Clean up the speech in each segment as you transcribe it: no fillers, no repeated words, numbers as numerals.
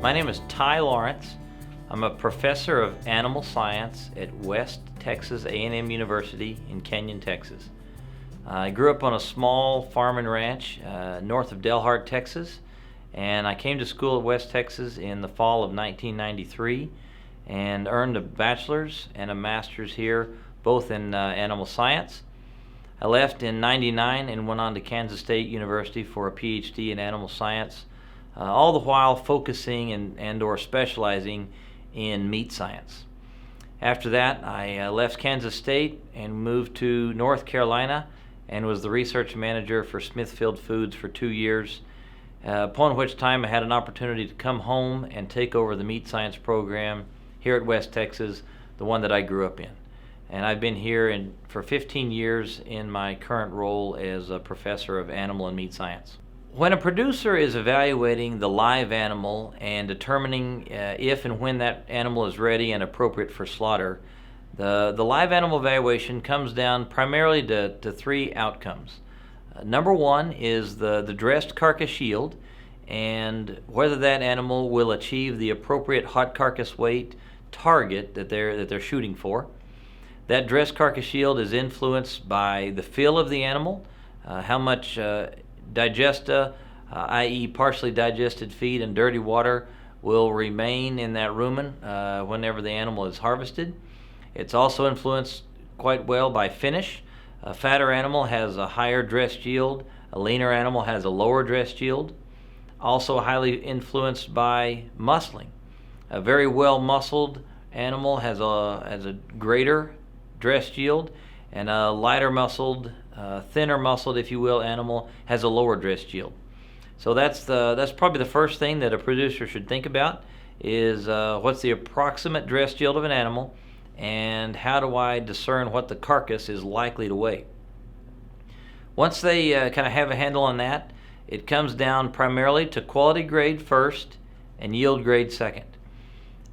My name is Ty Lawrence. I'm a professor of animal science at West Texas A&M University in Canyon, Texas. I grew up on a small farm and ranch north of Delhart, Texas, and I came to school at West Texas in the fall of 1993 and earned a bachelor's and a master's here, both in animal science. I left in '99 and went on to Kansas State University for a PhD in animal science, all the while focusing and/or specializing in meat science. After that, I left Kansas State and moved to North Carolina and was the research manager for Smithfield Foods for 2 years, upon which time I had an opportunity to come home and take over the meat science program here at West Texas, the one that I grew up in. And I've been here for 15 years in my current role as a professor of animal and meat science. When a producer is evaluating the live animal and determining if and when that animal is ready and appropriate for slaughter, the live animal evaluation comes down primarily to three outcomes. Number one is the dressed carcass yield and whether that animal will achieve the appropriate hot carcass weight target that they're shooting for. That dressed carcass yield is influenced by the feel of the animal, how much digesta, i.e. partially digested feed and dirty water, will remain in that rumen whenever the animal is harvested. It's also influenced quite well by finish. A fatter animal has a higher dressed yield, a leaner animal has a lower dressed yield. Also highly influenced by muscling. A very well muscled animal has a greater dressed yield, and a lighter muscled, thinner muscled, if you will, animal has a lower dressed yield. So that's probably the first thing that a producer should think about is what's the approximate dressed yield of an animal, and how do I discern what the carcass is likely to weigh. Once they kind of have a handle on that, it comes down primarily to quality grade first and yield grade second.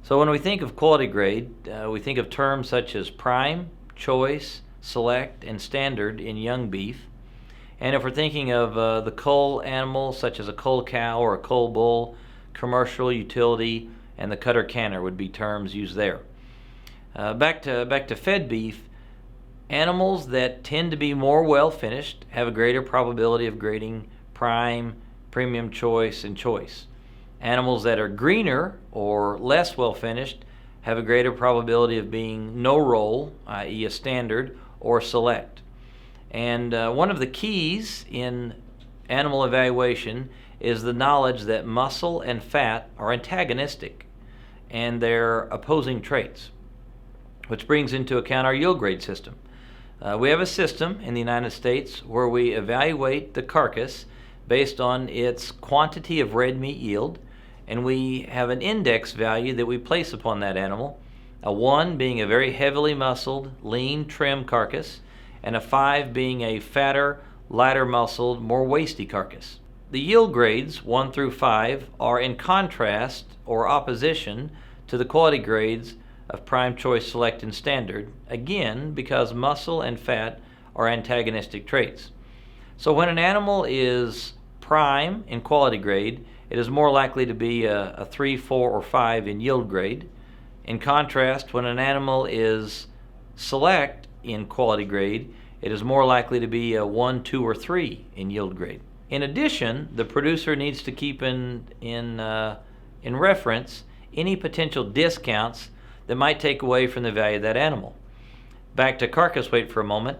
So when we think of quality grade, we think of terms such as prime, choice, select, and standard in young beef. And if we're thinking of the cull animal, such as a cull cow or a cull bull, commercial, utility, and the cutter canner would be terms used there. Back to fed beef, animals that tend to be more well finished have a greater probability of grading prime, premium choice, and choice. Animals that are greener or less well finished have a greater probability of being no roll, i.e. a standard, or select. And one of the keys in animal evaluation is the knowledge that muscle and fat are antagonistic and they're opposing traits, which brings into account our yield grade system. We have a system in the United States where we evaluate the carcass based on its quantity of red meat yield, and we have an index value that we place upon that animal, a 1 being a very heavily muscled, lean, trim carcass, and a 5 being a fatter, lighter muscled, more wasty carcass. The yield grades 1 through 5 are in contrast or opposition to the quality grades of prime, choice, select, and standard, again because muscle and fat are antagonistic traits. So when an animal is prime in quality grade, it is more likely to be a 3, 4, or 5 in yield grade. In contrast, when an animal is select in quality grade, it is more likely to be a 1, 2, or 3 in yield grade. In addition, the producer needs to keep in reference any potential discounts that might take away from the value of that animal. Back to carcass weight for a moment.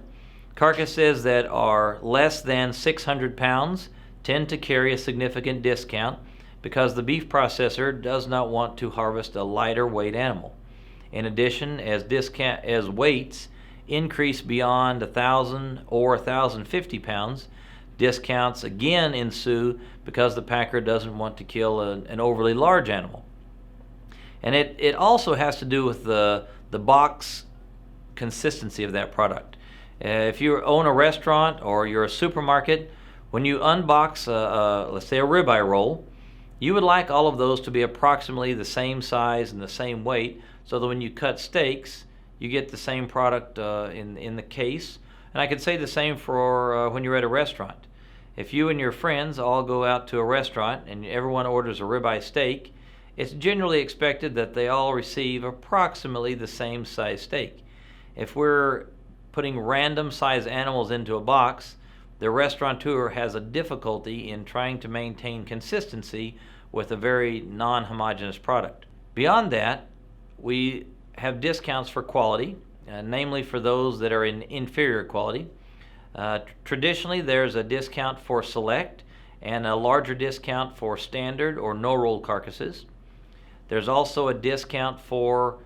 Carcasses that are less than 600 pounds tend to carry a significant discount because the beef processor does not want to harvest a lighter weight animal. In addition, as weights increase beyond 1,000 or 1,050 pounds, discounts again ensue because the packer doesn't want to kill an overly large animal. And it also has to do with the box consistency of that product. If you own a restaurant or you're a supermarket, when you unbox, let's say a ribeye roll, you would like all of those to be approximately the same size and the same weight so that when you cut steaks, you get the same product in the case. And I could say the same for when you're at a restaurant. If you and your friends all go out to a restaurant and everyone orders a ribeye steak, it's generally expected that they all receive approximately the same size steak. If we're putting random size animals into a box, the restaurateur has a difficulty in trying to maintain consistency with a very non-homogeneous product. Beyond that, we have discounts for quality, namely for those that are in inferior quality. Traditionally, there's a discount for select and a larger discount for standard or no-roll carcasses. There's also a discount for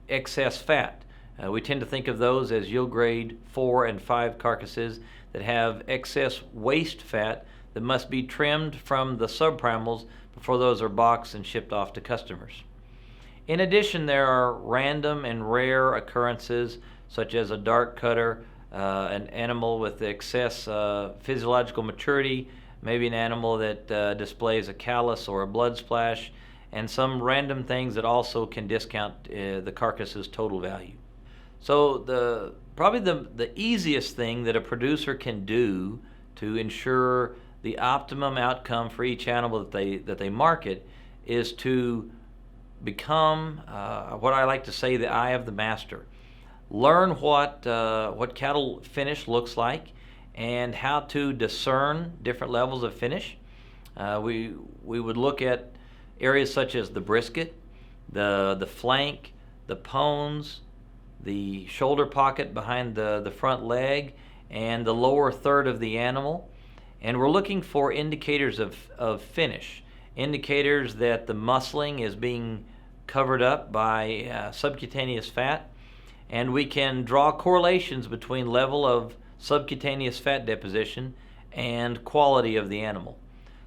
excess fat. We tend to think of those as yield grade 4 and 5 carcasses that have excess waste fat that must be trimmed from the subprimals before those are boxed and shipped off to customers. In addition, there are random and rare occurrences such as a dark cutter, an animal with excess physiological maturity, maybe an animal that displays a callus or a blood splash, and some random things that also can discount the carcass's total value. So probably the easiest thing that a producer can do to ensure the optimum outcome for each animal that they market is to become what I like to say the eye of the master. Learn what cattle finish looks like and how to discern different levels of finish. We would look at areas such as the brisket, the flank, the pones, the shoulder pocket behind the front leg, and the lower third of the animal. And we're looking for indicators of finish, indicators that the muscling is being covered up by subcutaneous fat, and we can draw correlations between level of subcutaneous fat deposition and quality of the animal,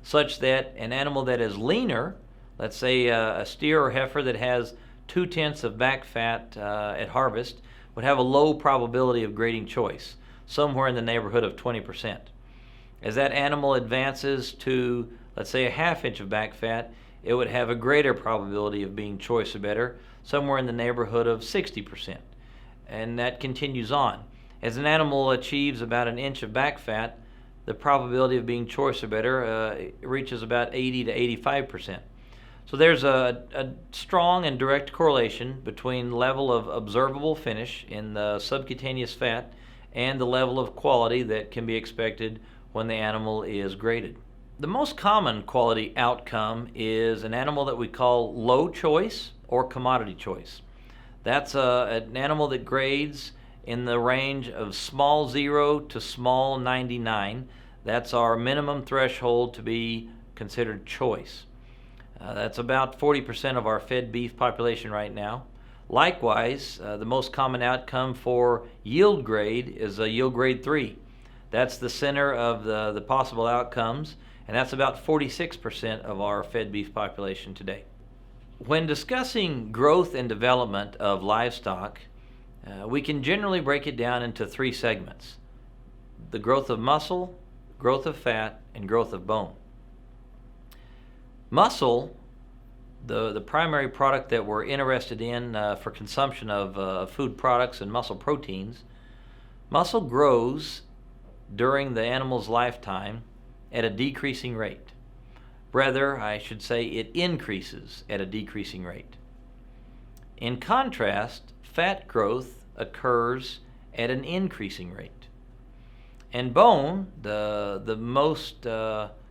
such that an animal that is leaner, let's say a steer or heifer that has 2/10 of back fat at harvest, would have a low probability of grading choice, somewhere in the neighborhood of 20%. As that animal advances to, let's say, a 1/2 inch of back fat, it would have a greater probability of being choice or better, somewhere in the neighborhood of 60%. And that continues on. As an animal achieves about 1 inch of back fat, the probability of being choice or better reaches about 80 to 85%. So there's a strong and direct correlation between level of observable finish in the subcutaneous fat and the level of quality that can be expected when the animal is graded. The most common quality outcome is an animal that we call low choice or commodity choice. That's an animal that grades in the range of small 0 to small 99. That's our minimum threshold to be considered choice. That's about 40% of our fed beef population right now. Likewise, the most common outcome for yield grade is a yield grade 3. That's the center of the possible outcomes, and that's about 46% of our fed beef population today. When discussing growth and development of livestock, we can generally break it down into 3 segments: the growth of muscle, growth of fat, and growth of bone. Muscle, the primary product that we're interested in for consumption of food products and muscle proteins, muscle grows during the animal's lifetime at a decreasing rate. Rather, I should say it increases at a decreasing rate. In contrast, fat growth occurs at an increasing rate. And bone, the most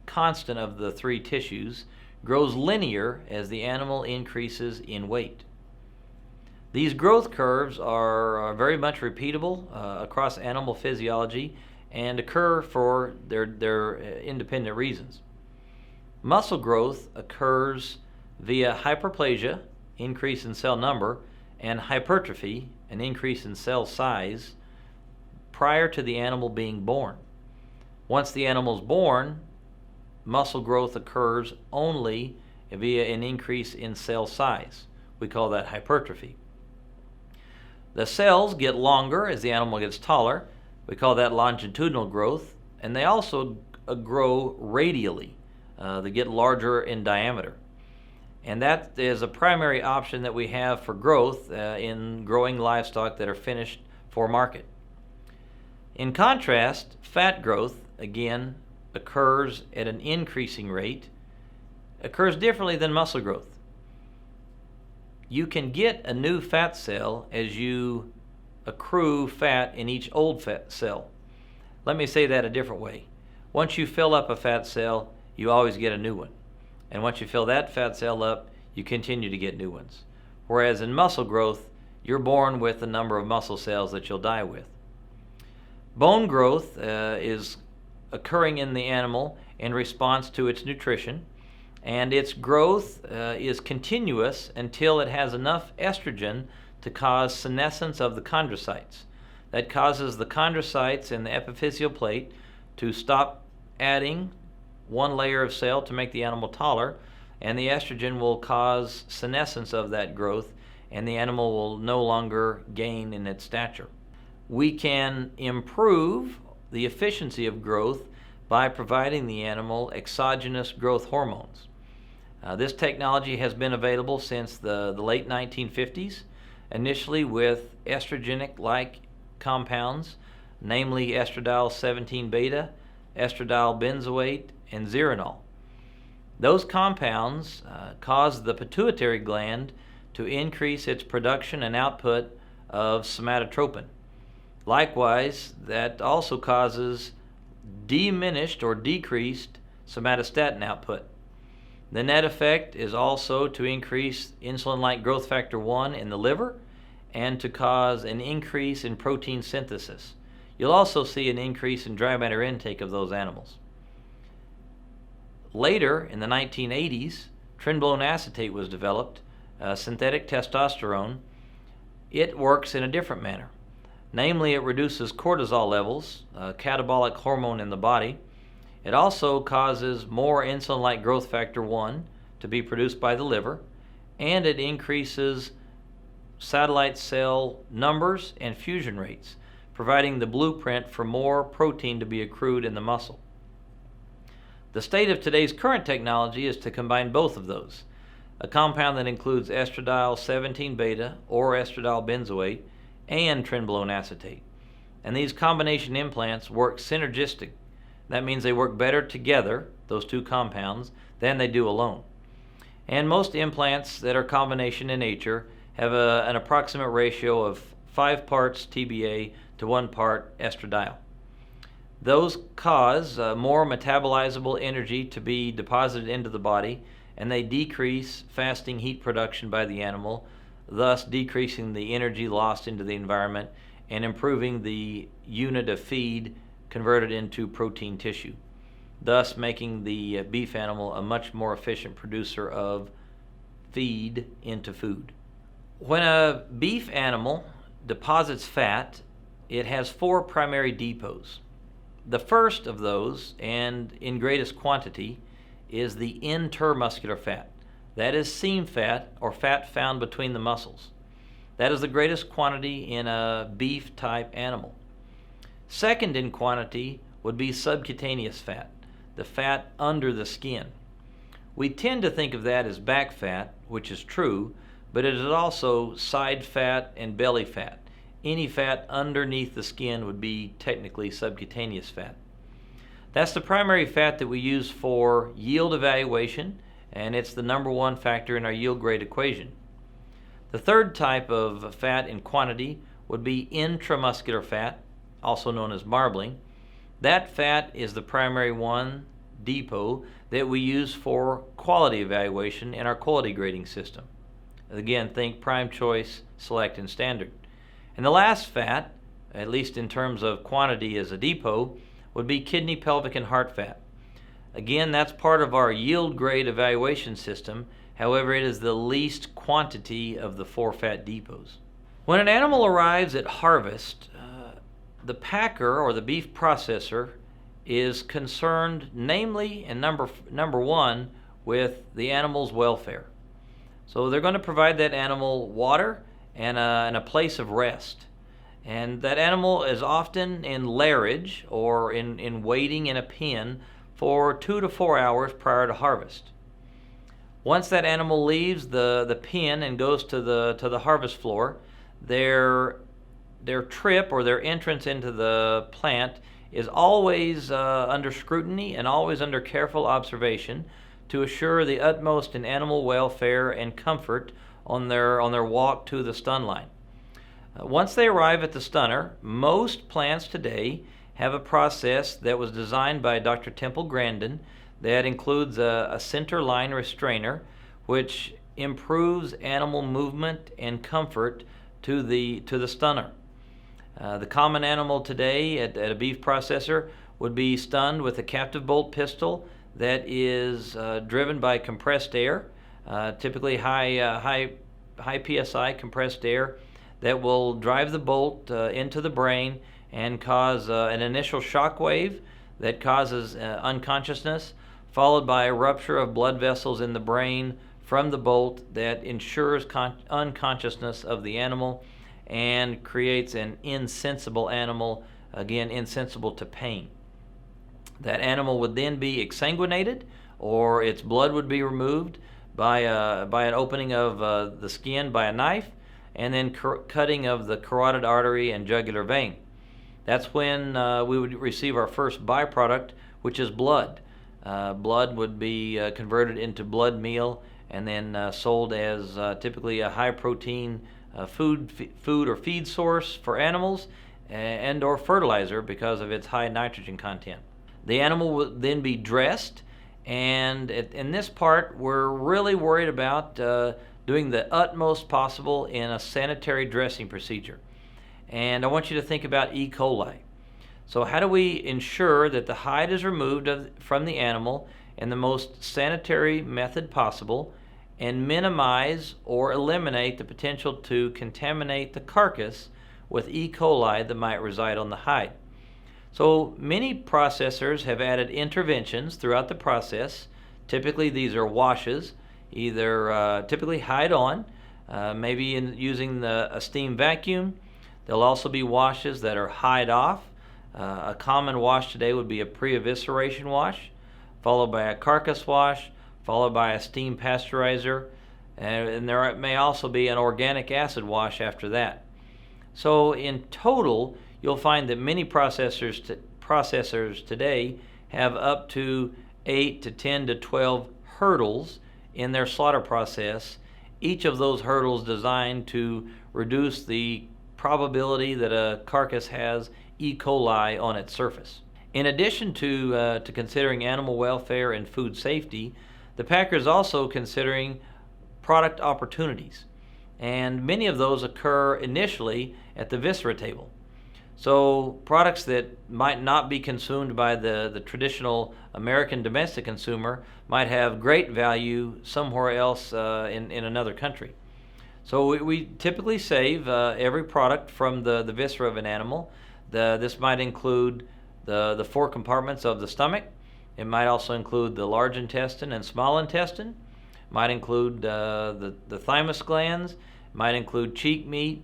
constant of the 3 tissues, grows linear as the animal increases in weight. These growth curves are very much repeatable across animal physiology and occur for their independent reasons. Muscle growth occurs via hyperplasia, increase in cell number, and hypertrophy, an increase in cell size, prior to the animal being born. Once the animal is born, muscle growth occurs only via an increase in cell size. We call that hypertrophy. The cells get longer as the animal gets taller. We call that longitudinal growth, and they also grow radially. They get larger in diameter. And that is a primary option that we have for growth in growing livestock that are finished for market. In contrast, fat growth, again, occurs at an increasing rate, occurs differently than muscle growth. You can get a new fat cell as you accrue fat in each old fat cell. Let me say that a different way. Once you fill up a fat cell, you always get a new one. And once you fill that fat cell up, you continue to get new ones. Whereas in muscle growth, you're born with a number of muscle cells that you'll die with. Bone growth is occurring in the animal in response to its nutrition, and its growth is continuous until it has enough estrogen to cause senescence of the chondrocytes. That causes the chondrocytes in the epiphyseal plate to stop adding one layer of cell to make the animal taller, and the estrogen will cause senescence of that growth, and the animal will no longer gain in its stature. We can improve the efficiency of growth by providing the animal exogenous growth hormones. This technology has been available since the late 1950s, initially with estrogenic-like compounds, namely estradiol 17-beta, estradiol benzoate, and zeranol. Those compounds cause the pituitary gland to increase its production and output of somatotropin. Likewise, that also causes diminished or decreased somatostatin output. The net effect is also to increase insulin-like growth factor 1 in the liver and to cause an increase in protein synthesis. You'll also see an increase in dry matter intake of those animals. Later, in the 1980s, trenbolone acetate was developed, synthetic testosterone. It works in a different manner. Namely, it reduces cortisol levels, a catabolic hormone in the body. It also causes more insulin-like growth factor 1 to be produced by the liver, and it increases satellite cell numbers and fusion rates, providing the blueprint for more protein to be accrued in the muscle. The state of today's current technology is to combine both of those, a compound that includes estradiol 17-beta or estradiol benzoate and trenbolone acetate. And these combination implants work synergistic. That means they work better together, those two compounds, than they do alone. And most implants that are combination in nature have an approximate ratio of 5 parts TBA to 1 part estradiol. Those cause more metabolizable energy to be deposited into the body, and they decrease fasting heat production by the animal, thus decreasing the energy lost into the environment and improving the unit of feed converted into protein tissue, thus making the beef animal a much more efficient producer of feed into food. When a beef animal deposits fat, it has 4 primary depots. The first of those, and in greatest quantity, is the intermuscular fat. That is seam fat, or fat found between the muscles. That is the greatest quantity in a beef type animal. Second in quantity would be subcutaneous fat, the fat under the skin. We tend to think of that as back fat, which is true, but it is also side fat and belly fat. Any fat underneath the skin would be technically subcutaneous fat. That's the primary fat that we use for yield evaluation, and it's the number 1 factor in our yield grade equation. The third type of fat in quantity would be intramuscular fat, also known as marbling. That fat is the primary depot that we use for quality evaluation in our quality grading system. Again, think prime choice, select, and standard. And the last fat, at least in terms of quantity as a depot, would be kidney, pelvic, and heart fat. Again, that's part of our yield grade evaluation system. However, it is the least quantity of the 4 fat depots. When an animal arrives at harvest, the packer or the beef processor is concerned namely and number 1 with the animal's welfare. So they're going to provide that animal water and a place of rest. And that animal is often in lairage or in waiting in a pen for 2 to 4 hours prior to harvest. Once that animal leaves the pen and goes to the harvest floor, their trip or their entrance into the plant is always under scrutiny and always under careful observation to assure the utmost in animal welfare and comfort on their walk to the stun line. Once they arrive at the stunner, most plants today have a process that was designed by Dr. Temple Grandin that includes a center line restrainer, which improves animal movement and comfort to the stunner. The common animal today at a beef processor would be stunned with a captive bolt pistol that is driven by compressed air, typically high PSI compressed air, that will drive the bolt into the brain and cause an initial shock wave that causes unconsciousness, followed by a rupture of blood vessels in the brain from the bolt that ensures unconsciousness of the animal and creates an insensible animal, again, insensible to pain. That animal would then be exsanguinated, or its blood would be removed by an opening of the skin by a knife, and then cutting of the carotid artery and jugular vein. That's when we would receive our first byproduct, which is blood. Blood would be converted into blood meal and then sold as typically a high protein food or feed source for animals, and or fertilizer because of its high nitrogen content. The animal would then be dressed, and in this part we're really worried about doing the utmost possible in a sanitary dressing procedure. And I want you to think about E. coli. So how do we ensure that the hide is removed from the animal in the most sanitary method possible and minimize or eliminate the potential to contaminate the carcass with E. coli that might reside on the hide? So many processors have added interventions throughout the process. Typically these are washes, either typically hide on, maybe using a steam vacuum. There'll also be washes that are hide off. A common wash today would be a pre-evisceration wash, followed by a carcass wash, followed by a steam pasteurizer, and there may also be an organic acid wash after that. So in total, you'll find that many processors today have up to 8 to 10 to 12 hurdles in their slaughter process, each of those hurdles designed to reduce the probability that a carcass has E. coli on its surface. In addition to considering animal welfare and food safety, the packer is also considering product opportunities, and many of those occur initially at the viscera table. So products that might not be consumed by the traditional American domestic consumer might have great value somewhere else in another country. So we typically save every product from the viscera of an animal. This might include the 4 compartments of the stomach. It might also include the large intestine and small intestine. It might include the thymus glands. It might include cheek meat,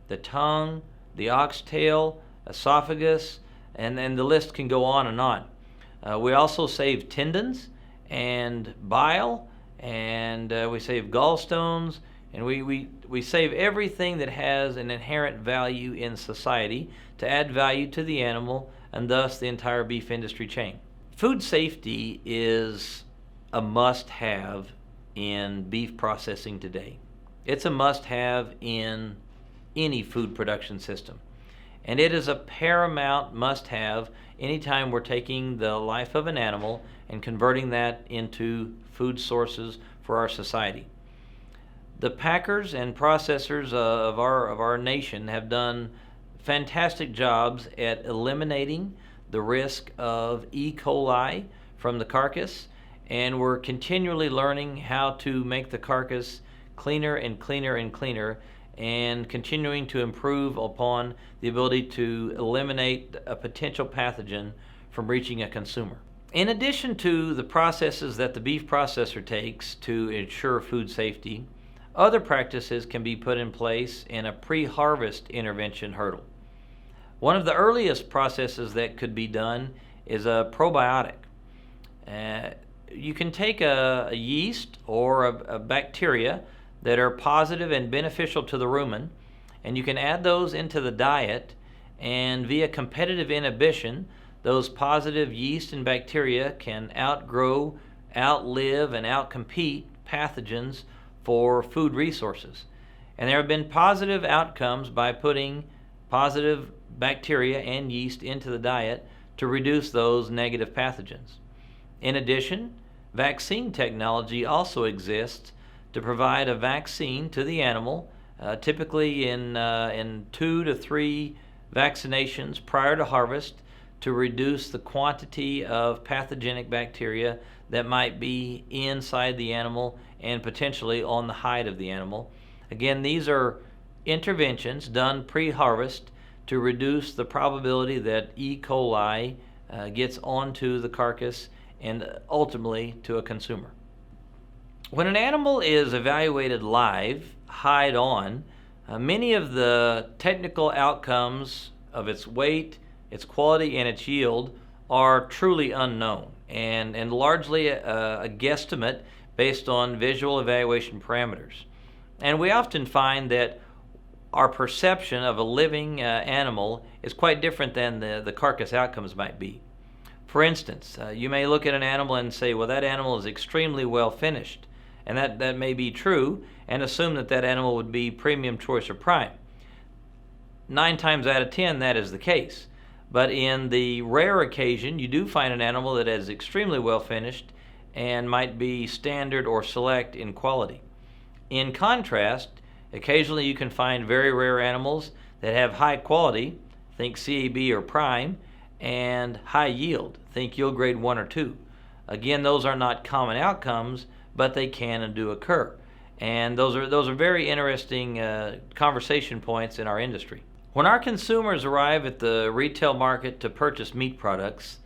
the tongue, the oxtail, esophagus, and the list can go on and on. We also save tendons and bile, and we save gallstones, and we save everything that has an inherent value in society to add value to the animal and thus the entire beef industry chain. Food safety is a must-have in beef processing today. It's a must-have in any food production system. And it is a paramount must-have anytime we're taking the life of an animal and converting that into food sources for our society. The packers and processors of our nation have done fantastic jobs at eliminating the risk of E. coli from the carcass, and we're continually learning how to make the carcass cleaner and cleaner and cleaner, and continuing to improve upon the ability to eliminate a potential pathogen from reaching a consumer. In addition to the processes that the beef processor takes to ensure food safety, other practices can be put in place in a pre-harvest intervention hurdle. One of the earliest processes that could be done is a probiotic. You can take a yeast or a bacteria that are positive and beneficial to the rumen, and you can add those into the diet, and via competitive inhibition, those positive yeast and bacteria can outgrow, outlive, and outcompete pathogens for food resources. And there have been positive outcomes by putting positive bacteria and yeast into the diet to reduce those negative pathogens. In addition, vaccine technology also exists to provide a vaccine to the animal, typically in 2 to 3 vaccinations prior to harvest, to reduce the quantity of pathogenic bacteria that might be inside the animal and potentially on the hide of the animal. Again, these are interventions done pre-harvest to reduce the probability that E. coli gets onto the carcass and ultimately to a consumer. When an animal is evaluated live, hide on, many of the technical outcomes of its weight, its quality, and its yield are truly unknown and largely a guesstimate based on visual evaluation parameters. And we often find that our perception of a living animal is quite different than the carcass outcomes might be. For instance, you may look at an animal and say, well, that animal is extremely well finished. And that may be true, and assume that that animal would be premium, choice, or prime. 9 times out of 10, that is the case. But in the rare occasion, you do find an animal that is extremely well finished and might be standard or select in quality. In contrast, occasionally you can find very rare animals that have high quality, think CAB or prime, and high yield, think yield grade 1 or 2. Again, those are not common outcomes, but they can and do occur. And those are very interesting conversation points in our industry. When our consumers arrive at the retail market to purchase meat products,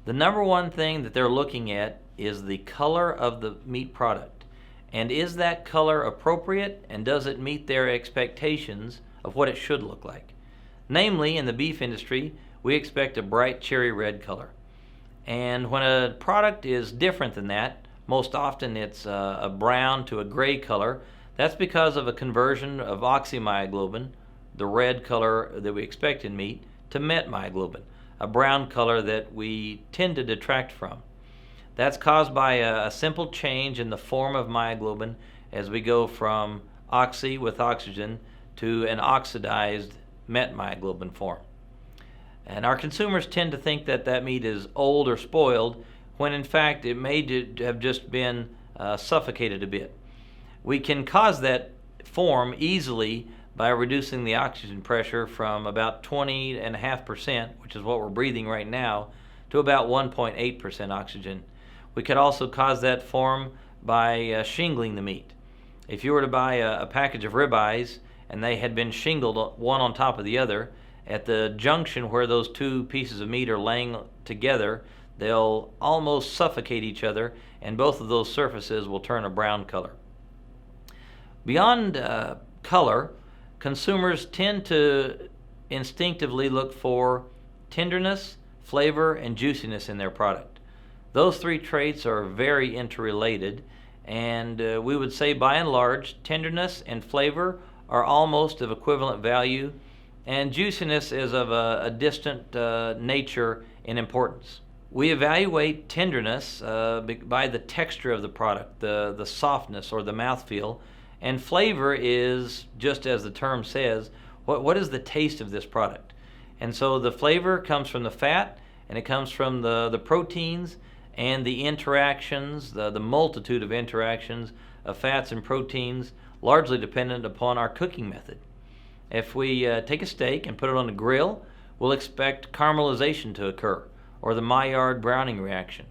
the number one thing that they're looking at is the color of the meat product. And is that color appropriate, and does it meet their expectations of what it should look like? Namely, in the beef industry, we expect a bright cherry red color. And when a product is different than that, most often it's a brown to a gray color. That's because of a conversion of oxymyoglobin, the red color that we expect in meat, to metmyoglobin, a brown color that we tend to detract from. That's caused by a simple change in the form of myoglobin as we go from oxy with oxygen to an oxidized metmyoglobin form. And our consumers tend to think that that meat is old or spoiled, when in fact it may have just been suffocated a bit. We can cause that form easily by reducing the oxygen pressure from about 20.5%, which is what we're breathing right now, to about 1.8% oxygen. We could also cause that form by shingling the meat. If you were to buy a package of ribeyes and they had been shingled one on top of the other, at the junction where those 2 pieces of meat are laying together, they'll almost suffocate each other, and both of those surfaces will turn a brown color. Beyond color, consumers tend to instinctively look for tenderness, flavor, and juiciness in their product. Those 3 traits are very interrelated, and we would say by and large, tenderness and flavor are almost of equivalent value, and juiciness is of a distant nature in importance. We evaluate tenderness by the texture of the product, the softness or the mouthfeel, and flavor is, just as the term says, what is the taste of this product? And so the flavor comes from the fat, and it comes from the proteins and the interactions, the multitude of interactions of fats and proteins, largely dependent upon our cooking method. If we take a steak and put it on a grill, we'll expect caramelization to occur, or the Maillard browning reaction.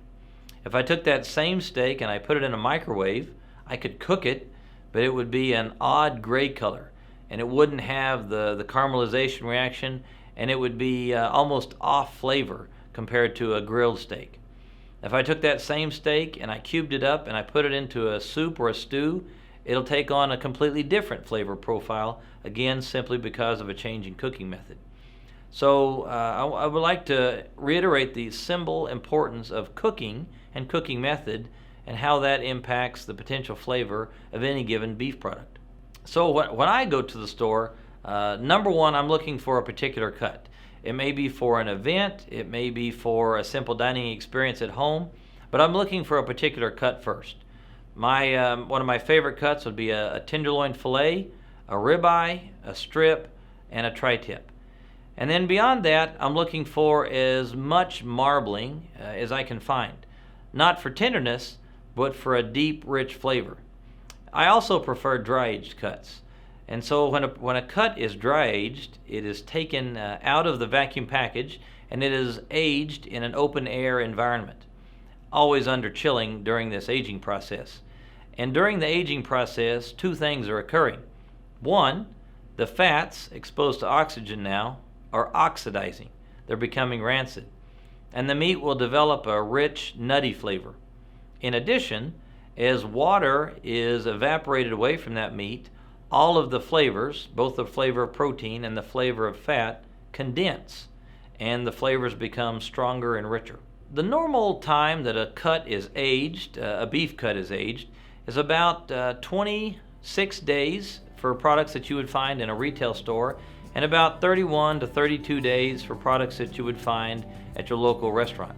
If I took that same steak and I put it in a microwave, I could cook it, but it would be an odd gray color, and it wouldn't have the caramelization reaction, and it would be almost off flavor compared to a grilled steak. If I took that same steak and I cubed it up and I put it into a soup or a stew, it'll take on a completely different flavor profile, again simply because of a change in cooking method. So I would like to reiterate the symbol importance of cooking and cooking method and how that impacts the potential flavor of any given beef product. So when I go to the store, number one, I'm looking for a particular cut. It may be for an event, it may be for a simple dining experience at home, but I'm looking for a particular cut first. One of my favorite cuts would be a tenderloin fillet, a ribeye, a strip, and a tri-tip. And then beyond that, I'm looking for as much marbling as I can find. Not for tenderness, but for a deep, rich flavor. I also prefer dry-aged cuts. And so when a cut is dry-aged, it is taken out of the vacuum package and it is aged in an open-air environment, always under chilling during this aging process. And during the aging process, two things are occurring. One, the fats exposed to oxygen now are oxidizing. They're becoming rancid. And the meat will develop a rich, nutty flavor. In addition, as water is evaporated away from that meat, all of the flavors, both the flavor of protein and the flavor of fat, condense, and the flavors become stronger and richer. The normal time that a cut is aged, a beef cut is aged, is about 26 days for products that you would find in a retail store, and about 31 to 32 days for products that you would find at your local restaurant.